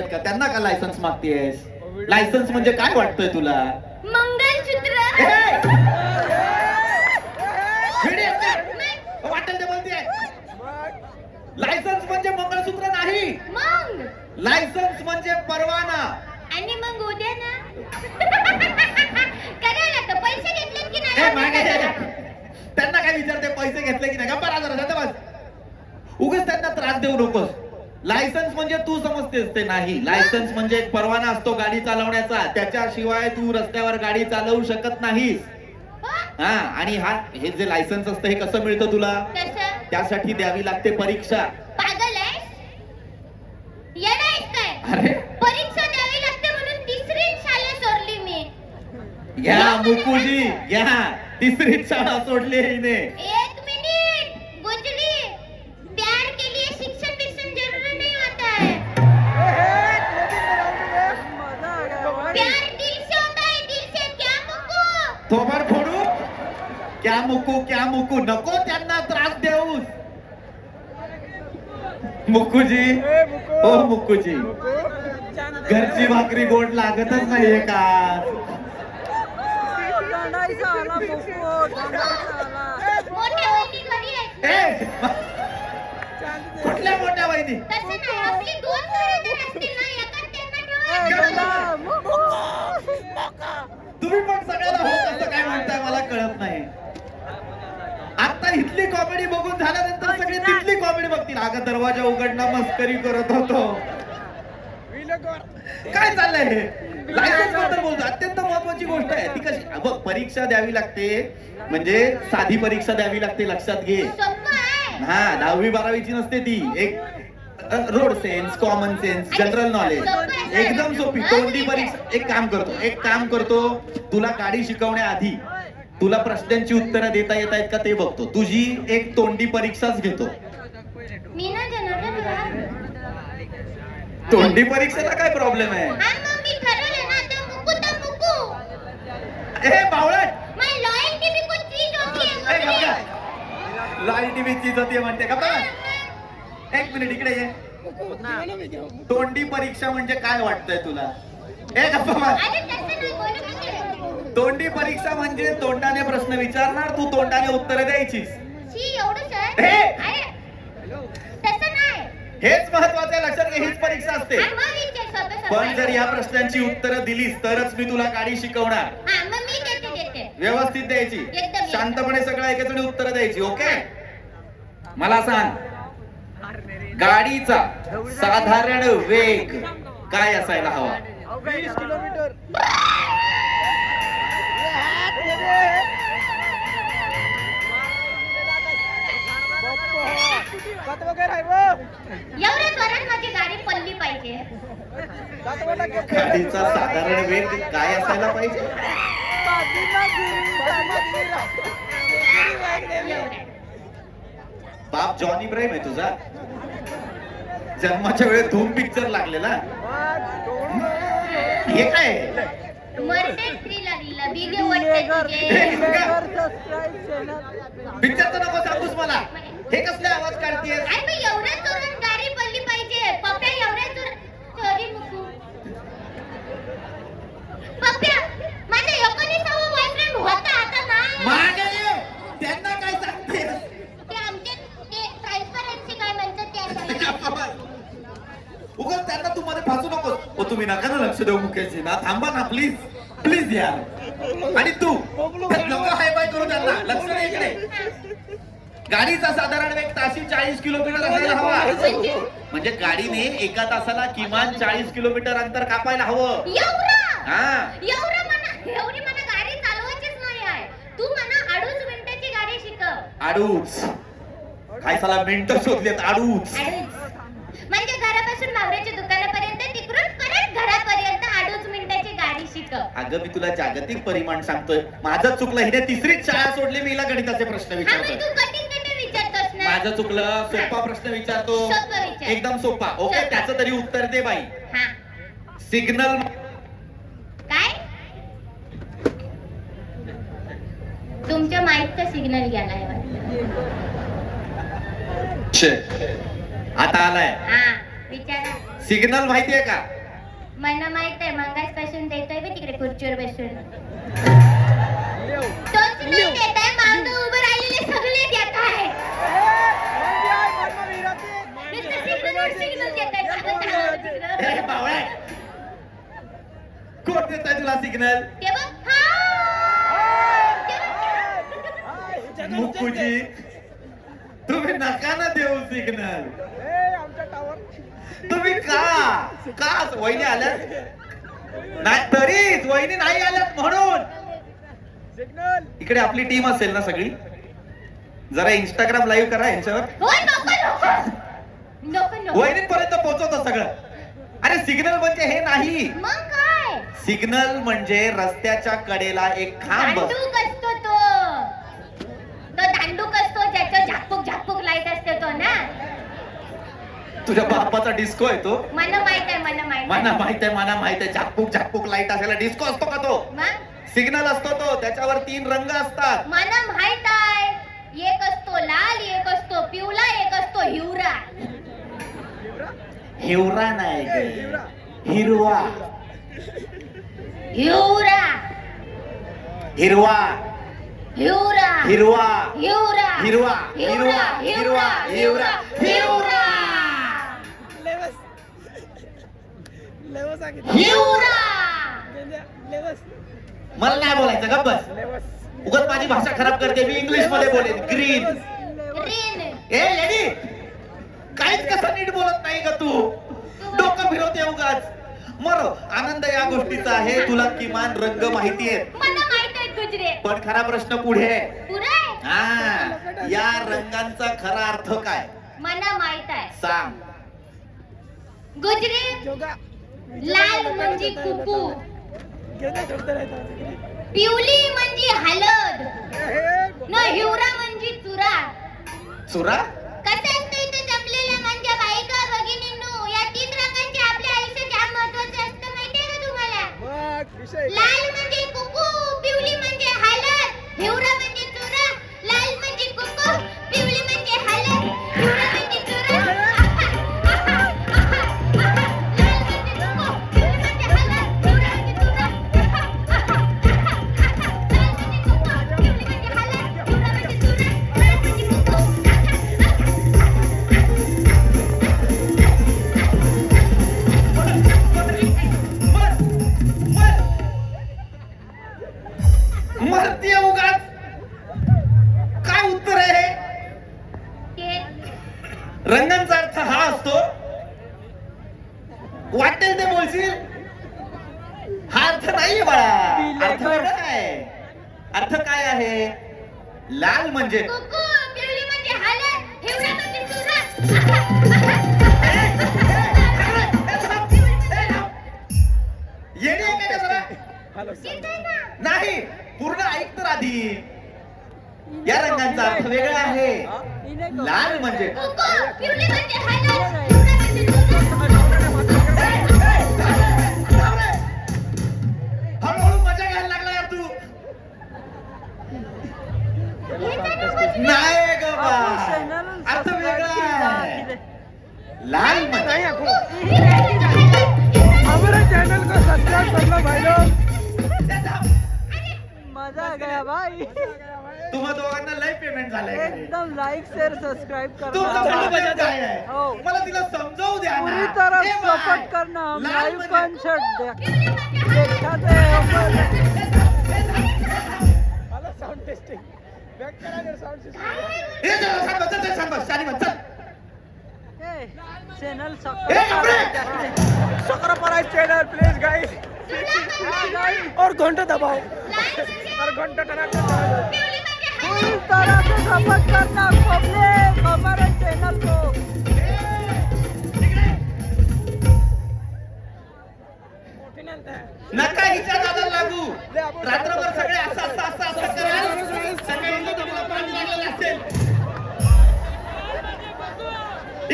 आहेत का? त्यांना का लायसन्स मागतेस? लायसन्स म्हणजे काय वाटतंय तुला? मंगलसूत्र. वाटेल ते बोलते. लायसन्स म्हणजे मंगळसूत्र नाही. मग लायसन्स म्हणजे परवाना. आणि मग उद्या ना करायला तर पैसे घेतलेत की ए, मागे नाही? ये. त्यांना काय विचारते पैसे घेतले की नाही? गप्पा राहा जरा, शांत बस. उगाच त्यांना त्रास देऊ नकोस. लायसन्स म्हणजे तू समजतेस ते नाही. लायसन्स म्हणजे एक परवाना असतो गाडी चालवण्याचा. त्याच्याशिवाय तू रस्त्यावर गाडी चालवू शकत नाहीस. हा, आणि हे जे लायसन्स असतं हे कसं मिळतं तुला? कसं? त्यासाठी द्यावी लागते परीक्षा. पागल आहे? येडा आहेस काय? अरे परीक्षा द्यावी लागते म्हणून तिसरी शाळा सोडली मी. घ्या मुकुजी घ्या, तिसरी शाळा सोडली हिने. एक मिनिट गुजली, प्यार के लिए शिक्षण विक्षण जरूरी नहीं होता है. प्यार दिल से होता है, दिल से. क्या मुकू? थोबाड फोडू? क्या मुकू नको त्यांना त्रास देऊस. मुकुजी हो मुकुजी, घरची भाकरी गोड लागतच नाहीये का? मोठ्या वहिनी घरी आहेत. ए, कुठल्या मोठ्या वहिनी? तसं नाही, आपली दोन घरं असतील ना, एकात त्यांना ठेवा. तुम्ही पण सगळ्याला होत असं काय म्हणताय मला कळत नाही. आता इथली कॉमेडी बघून झाल्यानंतर सगळे तिथली कॉमेडी बघतील. अगं दरवाजा उघडणं मस्करी करत होतो. काय चाललंय हे? लायसन्स बद्दल बोलतो. अत्यंत महत्वाची गोष्ट आहे ती. कशी बघ, परीक्षा द्यावी लागते म्हणजे साधी परीक्षा द्यावी लागते, लक्षात घे. सोपं आहे. हा, 10वी 12वीची नसते ती. एक road sense, common sense, general knowledge, एकदम सोपी तोंडी परीक्षा. एक काम करतो तुला गाडी शिकवण्याआधी तुला प्रश्नांची उत्तरं देता येत आहेत का ते बघतो. तुझी एक तोंडी परीक्षाच घेतो. मी ना जनार्दन तोंडी परीक्षेला काय प्रॉब्लेम आहे? मग मी ठरवलं ना, तर मुकू. ए बावळट, मैं लॉयल्टी भी कुछ चीज होती है. ए गप्पा. लॉयल्टी बी चीज होती म्हणते. गप्पा. एक मिनिट इकडे ये. तोंडी परीक्षा म्हणजे काय वाटतंय तुला? ए गप्पा. अरे तसं नाही, बोलू नका. तोंडी परीक्षा म्हणजे तोंडाने प्रश्न विचारणार, तू तोंडाने उत्तर द्यायचीस. शी, एवढंच आहे? हे. अरे तसं नाही. हेच महत्वाचं आहे, लक्षात घे. हीच परीक्षा असते. आणि मग विचार स्वतः पण जर या प्रश्नांची उत्तरं दिलीस तरच मी तुला गाडी शिकवणार. हा, मग मी देते. व्यवस्थित द्यायची, एकदम. शांतपणे सगळं ऐकायचं आणि उत्तरं द्यायची. ओके? मला सांग, गाडीचा साधारण वेग काय असायला हवा? 20 किलोमीटर. एवढ्या जोरात माझी गाडी पडली पाहिजे. गाडीचा साधारण वेग काय असायला पाहिजे? बाप जॉन इब्राहिम आहे तुझा? जन्माच्या वेळेस धूम पिक्चर लागलेला. हे काय? मर्डेड थ्रिलर व्हिडिओ वाटते पिक्चरचं नको सांगूस मला. हे कसले आवाज काढतेस? अरे मग एवढ्या जोरात गाडी पडली पाहिजे. पप्प्या एवढ्या जोरात. सॉरी मुकू. पप्प्या, माझा 19वा बॉयफ्रेंड होता, आता नाही. मागे ये. त्यांना काय सांगतेस? ते आमचे ते ट्रान्सपरन्सी काय म्हणतात त्या. उगाच त्यांना तू मध्ये फासू नकोस. ओ तुम्ही नका ना लक्ष देऊ मुकेशजी ना. थांबा ना प्लीज प्लीज यार. आणि तू नको हाय बाय करू त्यांना. लक्ष दे इकडे. गाडीचा साधारण वेग ताशी 40 किलोमीटर असायला हवा. म्हणजे गाडीने एका तासाला किमान 40 किलोमीटर अंतर कापायला हवं. एवढं हा, एवढी मला गाडी चालवायचीच नाही आहे. तू मला 2.5 मिनिटाची गाडी शिकव. आडूच. काय साला मिनिटं शोधलेत? आडूच. म्हणजे घरापासून मावऱ्याच्या दुकानापर्यंत, तिकडून परत घरापर्यंत 2.5 मिनिटाची गाडी शिकव. अगं मी तुला जागतिक परिमाण सांगतोय. माझं चुकलं. हिने तिसरीच शाळा सोडली, मी हिला गणिताचे प्रश्न हा, मग विचारतोय. तू कठीण विचारतोस ना. माझं चुकलं. सोपा प्रश्न विचारतो. सोपा विचार. एकदम सोपा. ओके, सोपा. त्याचं तरी उत्तर दे बाई. हा. सिग्नल काय? तुमच्या माईकचा सिग्नल गेलाय वाटतं. आता आलाय. हा, विचारा. सिग्नल माहितीये का? मला माहित आहे मंगासपासून देतोय बी तिकडे खुर्चीवर बसून तोच नाही देत आहे मागं उभं राहिलेले सगळे देत आहे नुसतं सिग्नल देत आहे ए, बावळे. कोण देत आहे तुला सिग्नल? ते बघ हा मुकुजी तुम्ही नका ना देऊ सिग्नल. तुम्ही का वहिनी आल्यात नाही तरीच वहिनी नाही आल्यात म्हणून इकडे आपली टीम असेल ना सगळी जरा इंस्टाग्राम लाईव्ह करा यांच्यावर होय नको नको वहिनीपर्यंत पोहोचवतो सगळं. अरे सिग्नल म्हणजे हे नाही. मग काय सिग्नल म्हणजे रस्त्याच्या कडेला एक खांब असतो. दांडूक असतो तो दांडूक असतो ज्याचं झाकपूक झाकपूक लाईट असते तो ना तुझ्या बापाचा डिस्को आहे तो. मला माहित आहे मला माहित आहे झाकपूक झाकपूक लाईट असायला डिस्को असतो का तो? मग सिग्नल असतो तो त्याच्यावर 3 रंग असतात. मला माहित आहे एक असतो लाल एक असतो पिवळा एक असतो हिवरा हिवरा नाही ग. हिरवा हिवरा हिरवा हिवरा हिरवा हिवरा हिरवा हिरवा हिरवा हिरवा हिरवा हिवरा मला नाही बोलायचं गप्प बस. उगाच माझी भाषा खराब करते. मी इंग्लिश मध्ये बोलेन. ग्रीन ग्रीन ए लेडी काहीच कसं नीट बोलत नाही का तू? डोकं फिरवते उगाच. मरो आनंद या गोष्टीचा आहे तुला किमान रंग माहिती आहेत. मला माहित आहे गुजरे पण खरा प्रश्न पुढे आहे. पुरे हा या रंगांचा खरा अर्थ काय मला माहित आहे सांग. गुजरे लाल म्हणजे कुकू पिवली म्हणजे हळद न हिवरा म्हणजे चुरा चुरा कसं असतं इथं जमलेल्या म्हणजे बायका भगिनींनो या 3 रंगांचे आपल्या आयुष्यात जाम महत्त्वाचे असतं माहितीये का तुम्हाला? लाल म्हणजे कुकू पिवली म्हणजे हळद हिवरा म्हणजे चुरा लाल म्हणजे कुकू पिवली म्हणजे हळद हिवरा म्हणजे चुरा मरतीये उगाच. काय उत्तर आहे हे? रंगांचा अर्थ हा असतो. वाटेल ते बोलशील. हा अर्थ नाहीये बाळा. अर्थ वेगळा आहे. अर्थ काय आहे? लाल म्हणजे कुकू पिवली म्हणजे हळद हिवरा म्हणजे चुरा येणे आहे का जरा? येतंय ना? नाही पूर्ण ऐक तर आधी. या रंगांचा अर्थ वेगळा आहे. लाल म्हणजे कुकू पिवली म्हणजे हळद हिवरा म्हणजे चुरा हळूहळू मजा घ्यायला लागला यार तू. नाही ग बा. अर्थ वेगळा आहे. लाल म्हणजे हमारे चैनल को सब्सक्राइब कर लो भाई लोग. मजा आ गया भाई. तुम्हा दोघांना लय पेमेंट झालंय. एकदम लाइक शेअर सबस्क्राइब तुमचा करना. फंड बजेट काय आहे? हो. मला तिला समजावू द्या ना. पूरी तरह ए बाय. सपोर्ट करना. हम लाल लाइव म्हणजे- कॉन्सर्ट देखा थे हम. ए जरा शांत बस, चल, शांत बस, शांत बस, चल. चैनल ए, कपडे! सक्रापराय चैनल प्लीज गाइस. और घंटा दबाओ. और घंटा पिवली म्हणजे हळद पूरी तरह से सपोर्ट करना पब्लिक हमारे चैनल को. नका हिच्या नादाला लागू. रात्रभर सगळे असं कराल. सगळे इथं तुम्हाला पाणी लागलेलं असेल.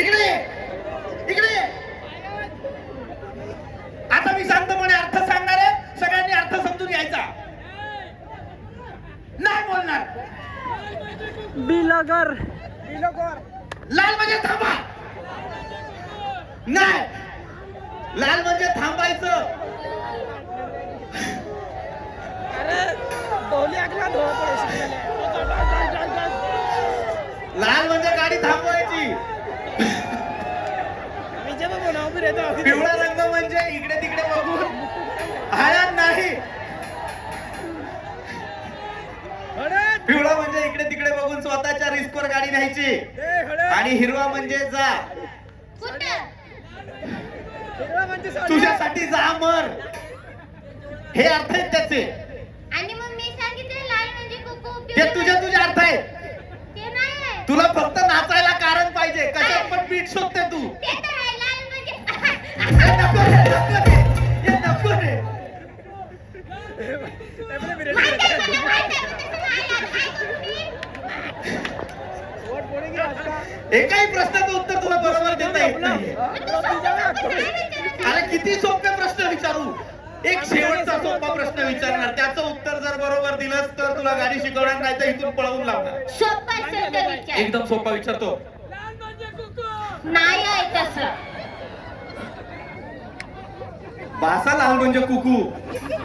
इकडे इकडे आता मी शांतपणे अर्थ सांगणार आहे. सगळ्यांनी अर्थ समजून घ्यायचा. नाही बोलणार. बिलगर. लाल म्हणजे थांबा. नाही लाल म्हणजे थांबायचं. लाल म्हणजे गाडी थांबवायची. पिवळा रंग म्हणजे इकडे तिकडे बघून हळद नाही. पिवळा म्हणजे इकडे तिकडे बघून स्वतःच्या रिस्कवर गाडी न्यायची. आणि हिरवा म्हणजे जा. कुठं? तुझ्यासाठी जा मर. हे अर्थ आहेत त्याचे. आणि मग मी सांगितलं लाल म्हणजे कुकू ते पिवळी तुझे अर्थ आहेत. ते नाही आहे. तुला फक्त नाचायला कारण पाहिजे. कशात पण बीट शोधते तू. ते तर आहे लाल म्हणजे हे नको रे, नको रे. हे नको रे. माहिती आहे तुला, माहिती आहे. तसं नाही आहे. काय करू मी? एकाही प्रश्नाचं उत्तर तुला बरोबर देता येत नाही. मग तू सोपं नाही विचारत. अरे किती सोपे प्रश्न विचारू. एक शेवटचा सोपा प्रश्न विचारणार. त्याचं उत्तर जर बरोबर दिलंस तर तुला गाडी शिकवणार, नाही तर इथून पळवून लावणार. सोपं असेल तर विचार. एकदम सोपा विचारतो. नाही आहे तसं. बासा लाल म्हणजे कुकू.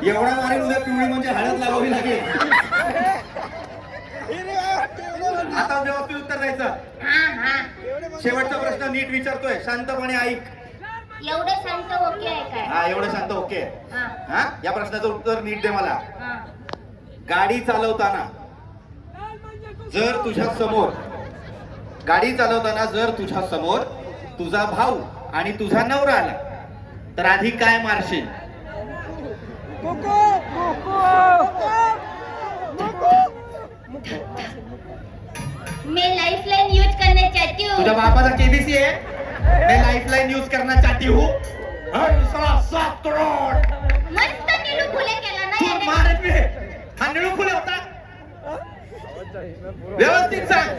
एवढा मारेल उद्या पिवळी म्हणजे हळद लावावी लागेल. आता व्यवस्थित उत्तर द्यायचं. हा हा. शेवटचा प्रश्न नीट विचारतोय. शांतपणे ऐक. एवढं शांत ओके आहे काय? हा एवढं शांत ओके. हा हा या प्रश्नाचं उत्तर नीट दे मला. हा. गाडी चालवताना जर तुझ्या समोर तुझा भाऊ आणि तुझा नवरा आला तर आधी काय मारशील? मैं लाइफलाइन यूज करना चाहती हूँ. तुझ्या बापाचा केबीसी आहे. मैं लाइफलाइन यूज करना चाहती हूँ. 7 करोड. मस्त नीलू फुले केला ना तू याने. मारत मी. हा निळू फुले होता. व्यवस्थित सांग.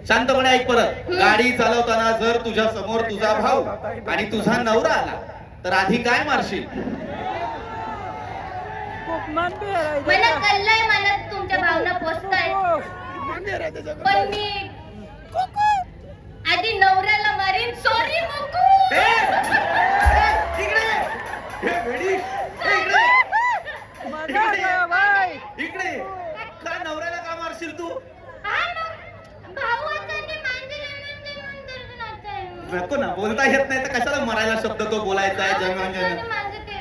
शांतपणे ऐक परत. गाडी चालवताना जर तुझ्या समोर तुझा भाऊ आणि तुझा नवरा आला तर आधी काय मारशील? मला कळलंय, मला तुमच्या भावना पोचतायत. पण मी आधी नवऱ्याला मारीन. सॉरी मुकू. इकडे हे वेडी. इकडे का नवऱ्याला का मारशील तू? हा मग भावाचा आणि मांजरीला म्हणून नाचायला. नको ना, बोलता येत नाही तर कशाला मरायला शब्द तो बोलायचा आहे.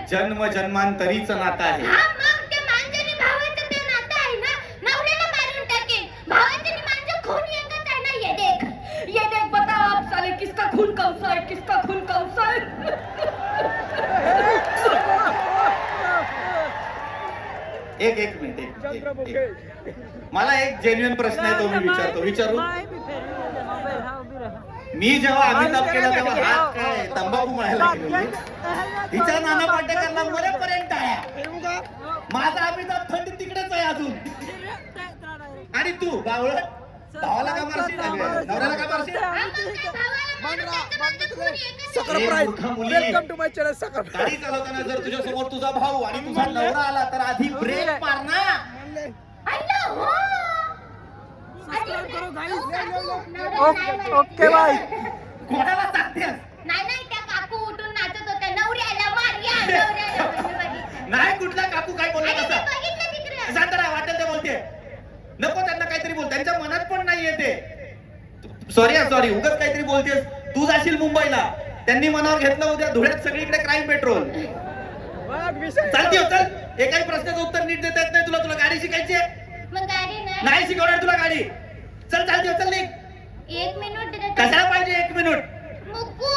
जन्म जन्मांतरीचं नातं आहे. हा मग ते मांजर आणि भावाचं ते नातं आहे ना. नवऱ्याला मारून टाकेन. भावाचं आणि मांजर खून एकच आहे ना. ये देख बताओ आप साले किसका खून कौन सा है, किसका खून कौन सा है. एक मिनिट. मला एक जेन्युइन प्रश्न आहे, तो मी विचारू. मी जेव्हा अमिताभ केला तेव्हा हात काय तंबाखू म्हणायला गेलो. हिच्या नाना पाटेकरला मरेपर्यंत आहे. माझा अमिताभ थंडी तिकडेच आहे अजून. आणि तू बावळ भावाला का मारशील? नवऱ्याला का मारशील? गाडी चालवताना जर तुझ्या समोर तुझा भाऊ आणि तुझा नवरा आला तर आधी ब्रेक मार ना. Okay bye. कोणाला सांगतेस? नाही त्या काकू उठून नाचत होत्या. नवऱ्याला मार या, नवऱ्याला मार. मी बघितलं. नाही कुठला काकू काय बोलला आणि मी तसा? बघितलं तिकडं. शांतरा वाटेल ते बोलते. नको त्यांना काहीतरी बोल. त्यांच्या मनात पण नाहीये ते. सॉरी उगाच काहीतरी बोलतेस. तू जाशील मुंबईला. त्यांनी मनावर घेतलं उद्या धुळ्यात सगळीकडे क्राईम पेट्रोल. चालती हो चल. एकाही प्रश्नाचं उत्तर नीट देता येत नाही तुला. तुला गाडी शिकायची आहे? मग गाडी नाही शिकवणार तुला गाडी. चल चालती हो चल निघ. 1 मिनिट कशाला पाहिजे 1 मिनिट? मुकू.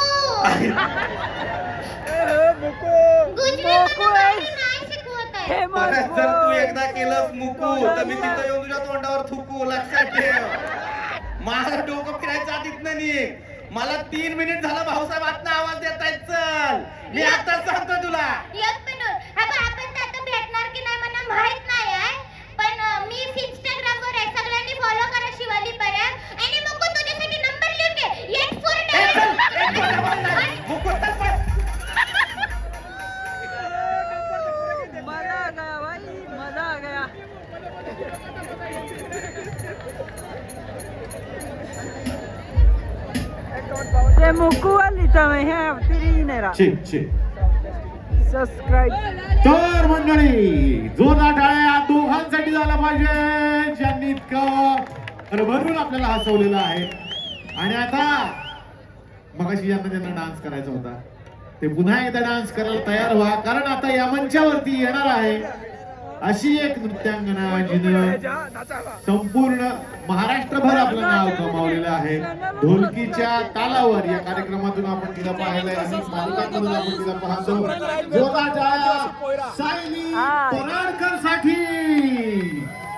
मुकू नाही शिकवत आहे. परत जर तू एकदा केलंस मुकू तर मी तिथं येऊन तुझ्या तोंडावर थुकू. लक्षात ठेव. माझं डोकं फिरायचं आधीच नाही. मला 3 मिनिट झालं भाऊसाहेब आतनं आवाज देतायत. चल मी आता सांगतो तुला. 1 मिनिट. आपण तर आता भेटणार की नाही मला माहित नाही आहे. पण मी इंस्टाग्राम वर आहे. सगळ्यांनी फॉलो करा शिवाली परब. आणि मुकू तुझ्यासाठी नंबर लिहून घे. 84. मुकू चल पण. मजा आ गया भाई, मजा आ गया. ते मुकू वाली तुम्ही हे फ्री नेरा सबस्क्राईब. तर मंडळी जोरदार टाळ्या. दोघांसाठी झाला पाहिजे ज्यांनी इतकं भरभरून आपल्याला हसवलेलं आहे. आणि आता मगाशी यांना त्यांना डान्स करायचा होता ते पुन्हा एकदा डान्स करायला तयार व्हा, कारण आता या मंचावरती येणार आहे अशी एक नृत्यांगना जिनं संपूर्ण महाराष्ट्रभर आपलं नाव कमावलेलं आहे. ढोलकीच्या तालावर या कार्यक्रमातून आपण तिला पाहिलंय आणि मालिकांमधून आपण तिला पाहतो. जोरदार टाळ्या सायली पराडकर साठी.